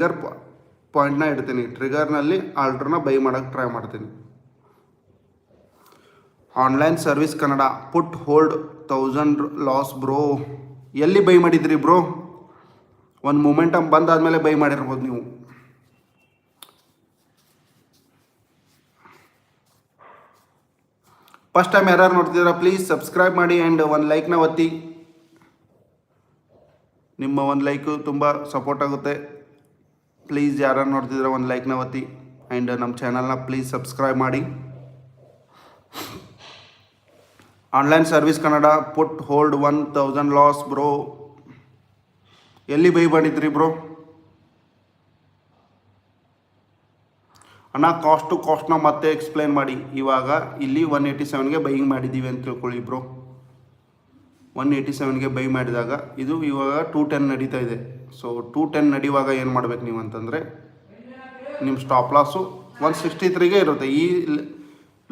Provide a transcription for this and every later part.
Trigger ಪಾಯಿಂಟ್ನ ಇಡ್ತೀನಿ. ಟ್ರಿಗರ್ನಲ್ಲಿ ಆರ್ಡ್ರನ್ನ by ಮಾಡೋಕ್ಕೆ ಟ್ರೈ ಮಾಡ್ತೀನಿ. ಆನ್ಲೈನ್ ಸರ್ವಿಸ್ ಕನ್ನಡ ಪುಟ್ ಹೋಲ್ಡ್ 1000 ಲಾಸ್ ಬ್ರೋ. ಎಲ್ಲಿ ಬೈ ಮಾಡಿದ್ರಿ ಬ್ರೋ? ಒಂದು ಮೊಮೆಂಟಮ್ ಬಂದಾದಮೇಲೆ ಬೈ ಮಾಡಿರ್ಬೋದು ನೀವು. ಫಸ್ಟ್ ಟೈಮ್ ಯಾರು ನೋಡ್ತಿದ್ದೀರಾ ಪ್ಲೀಸ್ ಸಬ್ಸ್ಕ್ರೈಬ್ ಮಾಡಿ ಆ್ಯಂಡ್ ಒಂದು ಲೈಕ್ನ ಒತ್ತಿ. ನಿಮ್ಮ ಒಂದು ಲೈಕು ತುಂಬ ಸಪೋರ್ಟ್ ಆಗುತ್ತೆ. ಪ್ಲೀಸ್ ಯಾರು ನೋಡ್ತಿದ್ದೀರಾ ಒಂದು ಲೈಕ್ನ ಒತ್ತಿ ಆ್ಯಂಡ್ ನಮ್ಮ ಚಾನಲ್ನ ಪ್ಲೀಸ್ ಸಬ್ಸ್ಕ್ರೈಬ್ ಮಾಡಿ. ಆನ್ಲೈನ್ ಸರ್ವಿಸ್ ಕನ್ನಡ ಪುಟ್ ಹೋಲ್ಡ್ 1000 ಲಾಸ್ ಬ್ರೋ. ಎಲ್ಲಿ ಬೈ ಮಾಡಿದ್ರಿ ಬ್ರೋ? ಅಣ್ಣ ಕಾಸ್ಟ್ನ ಮತ್ತೆ ಎಕ್ಸ್ಪ್ಲೈನ್ ಮಾಡಿ. ಇವಾಗ ಇಲ್ಲಿ 187ಗೆ ಬೈಯಿಂಗ್ ಮಾಡಿದ್ದೀವಿ ಅಂತ ತಿಳ್ಕೊಳ್ಳಿ ಬ್ರೋ. 187ಗೆ ಬೈ ಮಾಡಿದಾಗ ಇದು ಇವಾಗ 210 ನಡೀತಾ ಇದೆ. ಸೊ 210 ನಡೆಯುವಾಗ ಏನು ಮಾಡ್ಬೇಕು ನೀವು ಅಂತಂದರೆ, ನಿಮ್ಮ ಸ್ಟಾಪ್ ಲಾಸು 163ಗೆ ಇರುತ್ತೆ, ಈ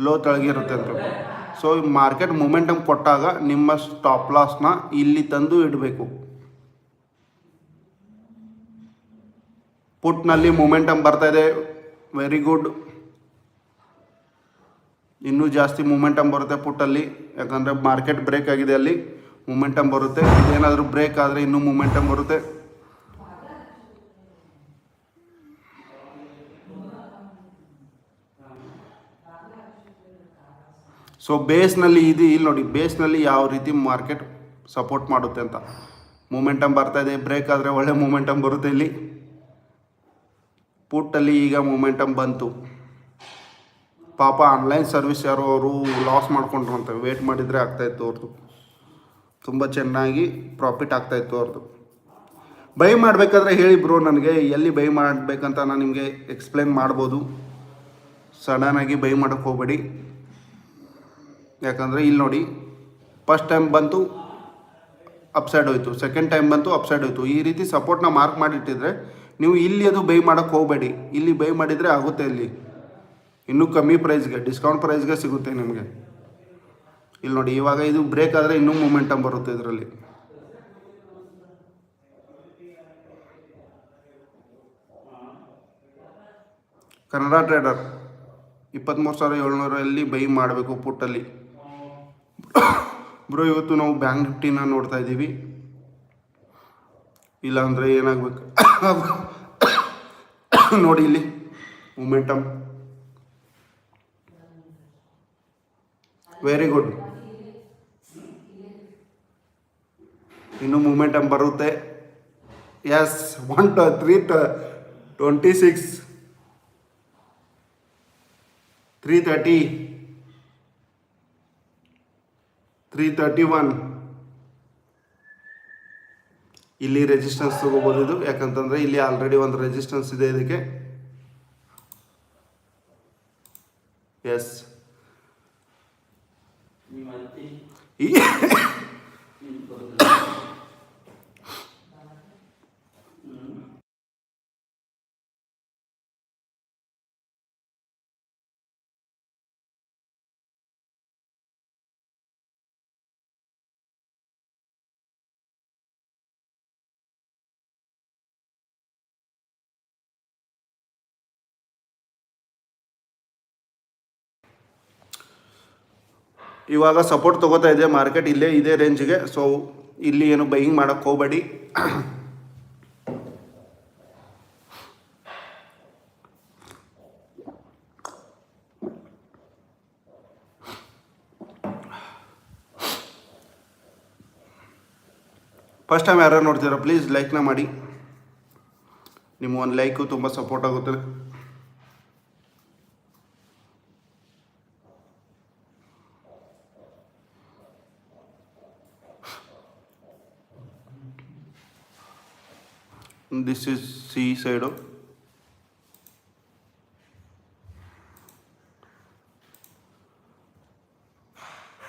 ಲೋ ತೆಳಗೆ ಇರುತ್ತೆ ಅಂತ. ಸೊ ಮಾರ್ಕೆಟ್ ಮೊಮೆಂಟಮ್ ಕೊಟ್ಟಾಗ ನಿಮ್ಮ ಸ್ಟಾಪ್ ಲಾಸ್ನ ಇಲ್ಲಿ ತಂದು ಇಡಬೇಕು. ಪುಟ್ನಲ್ಲಿ ಮೊಮೆಂಟಮ್ ಬರ್ತಾ ಇದೆ, ವೆರಿ ಗುಡ್. ಇನ್ನೂ ಜಾಸ್ತಿ ಮೊಮೆಂಟಮ್ ಬರುತ್ತೆ ಪುಟ್ಟಲ್ಲಿ, ಯಾಕಂದರೆ ಮಾರ್ಕೆಟ್ ಬ್ರೇಕ್ ಆಗಿದೆ, ಅಲ್ಲಿ ಮೊಮೆಂಟಮ್ ಬರುತ್ತೆ. ಇದೇನಾದರೂ ಬ್ರೇಕ್ ಆದರೆ ಇನ್ನೂ ಮೊಮೆಂಟಮ್ ಬರುತ್ತೆ. ಸೊ ಬೇಸ್ನಲ್ಲಿ ಇದು ಇಲ್ಲಿ ನೋಡಿ, ಬೇಸ್ನಲ್ಲಿ ಯಾವ ರೀತಿ ಮಾರ್ಕೆಟ್ ಸಪೋರ್ಟ್ ಮಾಡುತ್ತೆ ಅಂತ. ಮೊಮೆಂಟಮ್ ಬರ್ತಾ ಇದೆ, ಬ್ರೇಕ್ ಆದರೆ ಒಳ್ಳೆ ಮೊಮೆಂಟಮ್ ಬರುತ್ತೆ. ಇಲ್ಲಿ ಪುಟ್ಟಲ್ಲಿ ಈಗ ಮೊಮೆಂಟಮ್ ಬಂತು. ಪಾಪ ಆನ್ಲೈನ್ ಸರ್ವಿಸ್ ಯಾರೋ ಅವರು ಲಾಸ್ ಮಾಡ್ಕೊಂಡ್ರು ಅಂತ ವೇಟ್ ಮಾಡಿದರೆ ಆಗ್ತಾಯಿತ್ತು ಅವ್ರದ್ದು. ತುಂಬ ಚೆನ್ನಾಗಿ ಪ್ರಾಫಿಟ್ ಆಗ್ತಾಯಿತ್ತು ಅವ್ರದ್ದು. ಬೈ ಮಾಡಬೇಕಾದ್ರೆ ಹೇಳಿ ಬ್ರೋ ನನಗೆ, ಎಲ್ಲಿ ಬೈ ಮಾಡಬೇಕಂತ ನಾನು ನಿಮಗೆ ಎಕ್ಸ್ಪ್ಲೇನ್ ಮಾಡ್ಬೋದು. ಸಡನ್ನಾಗಿ ಬೈ ಮಾಡೋಕ್ಕೆ ಹೋಗಬೇಡಿ. ಯಾಕಂದರೆ ಇಲ್ಲಿ ನೋಡಿ, ಫಸ್ಟ್ ಟೈಮ್ ಬಂತು ಅಪ್ಸೈಡ್ ಹೋಯಿತು, ಸೆಕೆಂಡ್ ಟೈಮ್ ಬಂತು ಅಪ್ಸೈಡ್ ಹೋಯಿತು. ಈ ರೀತಿ ಸಪೋರ್ಟ್ನ ಮಾರ್ಕ್ ಮಾಡಿಟ್ಟಿದ್ರೆ ನೀವು ಇಲ್ಲಿ ಅದು ಬೈ ಮಾಡೋಕ್ಕೆ ಹೋಗಬೇಡಿ. ಇಲ್ಲಿ ಬೈ ಮಾಡಿದರೆ ಆಗುತ್ತೆ, ಇಲ್ಲಿ ಇನ್ನೂ ಕಮ್ಮಿ ಪ್ರೈಸ್ಗೆ, ಡಿಸ್ಕೌಂಟ್ ಪ್ರೈಸ್ಗೆ ಸಿಗುತ್ತೆ ನಿಮಗೆ. ಇಲ್ಲಿ ನೋಡಿ, ಇವಾಗ ಇದು ಬ್ರೇಕ್ ಆದರೆ ಇನ್ನೂ ಮೊಮೆಂಟಮ್ ಬರುತ್ತೆ ಇದರಲ್ಲಿ. ಕನ್ನಡ ಟ್ರೇಡರ್ 23,700 ಬೈ ಮಾಡಬೇಕು ಪುಟ್ಟಲ್ಲಿ ಬ್ರೋ. ಇವತ್ತು ನಾವು ಬ್ಯಾಂಕ್ ನಿಫ್ಟಿನ ನೋಡ್ತಾ ಇದ್ದೀವಿ. ಇಲ್ಲಾಂದರೆ ಏನಾಗಬೇಕು ನೋಡಿ, ಇಲ್ಲಿ ಮೊಮೆಂಟಮ್ ವೆರಿ ಗುಡ್. ಇನ್ನೂ ಮೊಮೆಂಟಮ್ ಬರುತ್ತೆ. ಎಸ್ 326 330 331 ಇಲ್ಲಿ ರೆಸಿಸ್ಟೆನ್ಸ್ ತಗೋಬೋದು ಇದು. ಯಾಕಂತಂದರೆ ಇಲ್ಲಿ ಆಲ್ರೆಡಿ ಒಂದು ರೆಸಿಸ್ಟೆನ್ಸ್ ಇದೆ ಇದಕ್ಕೆ. ಎಸ್ ಇವಾಗ ಸಪೋರ್ಟ್ ತೊಗೋತಾ ಇದೆ ಮಾರ್ಕೆಟ್, ಇಲ್ಲೇ ಇದೇ ರೇಂಜಿಗೆ. ಸೊ ಇಲ್ಲಿ ಏನು ಬೈಯಿಂಗ್ ಮಾಡೋಕ್ಕೆ ಹೋಗಬೇಡಿ. ಫಸ್ಟ್ ಟೈಮ್ ಯಾರು ನೋಡ್ತೀರಾ ಪ್ಲೀಸ್ ಲೈಕ್ನ ಮಾಡಿ. ನಿಮ್ಮ ಒಂದು ಲೈಕು ತುಂಬ ಸಪೋರ್ಟ್ ಆಗುತ್ತೆ. This is C side.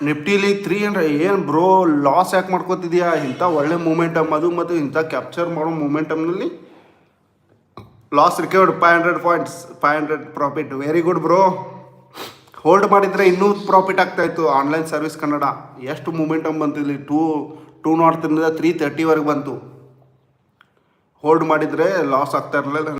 ನಿಫ್ಟಿಲಿ 300 ಏನು ಬ್ರೋ ಲಾಸ್ ಯಾಕೆ ಮಾಡ್ಕೋತಿದ್ಯಾ? ಇಂಥ ಒಳ್ಳೆ ಮೂಮೆಂಟಮ್ ಅದು, ಮತ್ತು ಇಂಥ ಕ್ಯಾಪ್ಚರ್ ಮಾಡೋ ಮೂಮೆಂಟಮ್ನಲ್ಲಿ loss recovered 500 points, 500 profit. Very good bro. Hold ಮಾಡಿದರೆ ಇನ್ನೂ ಪ್ರಾಫಿಟ್ ಆಗ್ತಾಯಿತ್ತು. ಆನ್ಲೈನ್ ಸರ್ವಿಸ್ ಕನ್ನಡ ಎಷ್ಟು ಮೂಮೆಂಟಮ್ ಬಂತು ಇಲ್ಲಿ. 203 330ವರೆಗೆ ಬಂತು. ಹೋಲ್ಡ್ ಮಾಡಿದರೆ ಲಾಸ್ ಆಗ್ತಾ ಇರಲಿಲ್ಲ.